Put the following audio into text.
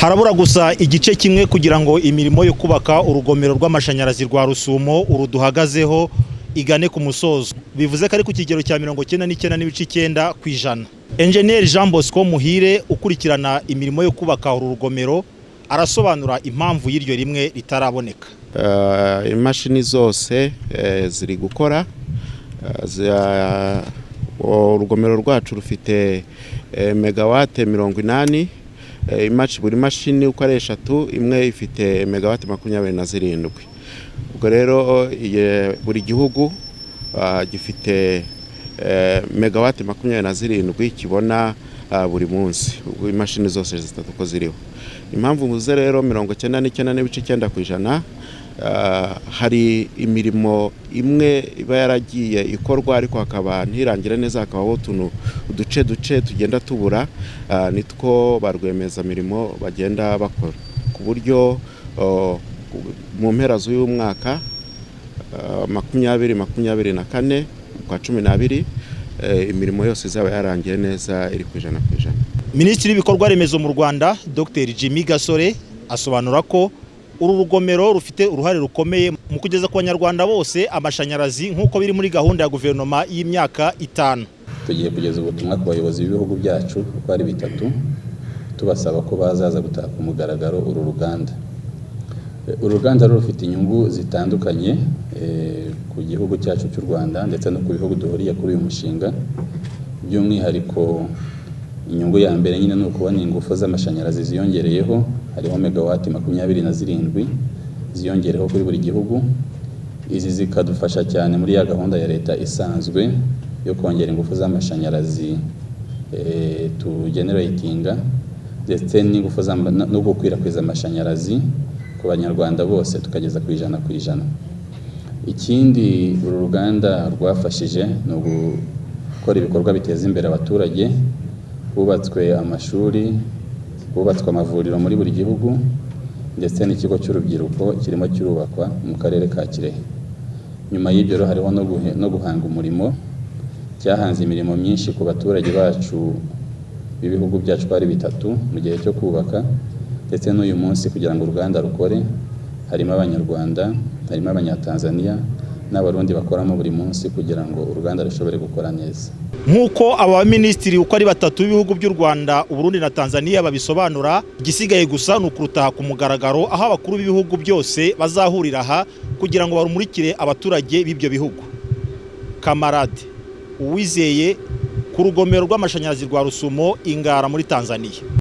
Harabura gusa igice kimwe kugira ngo imirimo yo kubaka urugomero rw'amashanyarazi rwa Rusumo uruduhagazeho igane ku musozo. Bivuze ko ari ku kigero cya 99.9%. Engineer Jean Bosco Muhire ukurikirana imirimo yo kubaka uru rugomero arasobanura impamvu y'iryo rimwe ritaraboneka. Imashini zose ziri gukora, urugomero rwacu rufite megawate 80. Buri mashini uko ari 3 imwe ifite megawate 27. Ubwo rero buri gihugu gifite megawate 27 kibona buri munsi. Imashini zose zitatu ko ziriho. Impamvu muze rero 99.9% hari imirimo imwe iba yaragiye ikorwa ariko hakaba ntirangira neza, hakabaho uduce tugenda tubura, nitwo barwemeza mirimo bagenda bakora ku buryo mu mpera z'uyu mwaka 2024 kwa 12 imirimo yose izaba yarangiye neza iri ku 100%. Minisitiri w'ibikorwa remezo mu Rwanda Dr Jimmy Gasore asobanura ko uru rugomero rufite uruhare rukomeye mu kugeza ku banyarwanda bose amashanyarazi nk'uko biri muri gahunda ya guverinoma y'imyaka 5. Tugiye kugeza ubutumwa ku bayobozi b'ibihugu byacu uko ari 3 tubasaba ko bazaza gutaka umugaragaro uru ruganda. Uru ruganda rufite inyungu zitandukanye ku gihugu cyacu cy'u Rwanda ndetse no ku bihugu duhuriye kuri uyu mushinga. By'umwihariko inyungu ya mbere nyine ni ukubona ingufu z'amashanyarazi ziyongereyeho, hariho megawati 27 ziyongereho kuri buri gihugu. Izi zikadufasha cyane muri ya gahunda ya leta isanzwe yo kongera ingufu z'amashanyarazi tugeneratinga ndetse n'ingufu no gukwirakwiza amashanyarazi ku banyarwanda bose tukageza ku 100%. Ikindi uru ruganda rwafashije no gukora ibikorwa biteza imbere abaturage. Hubatswe amashuri, hubatswe amavuriro muri buri gihugu ndetse n'ikigo cy'urubyiruko kirimo kirubakwa mu karere ka Kirehe. Nyuma y'ibyo rero hariho no guhanga umurimo, cyahanze imirimo myinshi ku baturage bacu b'ibihugu byacu bari 3 mu gihe cyo kubaka. Ndetse n'uyu munsi kugira ngo uruganda rukore harimo abanyarwanda, harimo abanyatanzania n'abarundi bakoramo buri munsi kugira ngo uruganda rushobore gukora neza. Nk'uko aba minisitiri uko ari 3 b'ibihugu by'u Rwanda, Uburundi na Tanzania babisobanura, igisigaye gusa ni ukurutaha ku mugaragaro aho abakuru b'ibihugu byose bazahurira aha kugira ngo barumurikire abaturage b'ibyo bihugu. Kamarade Uwizeye ku rugomero rw'amashanyarazi rwa Rusumo Ingara muri Tanzania.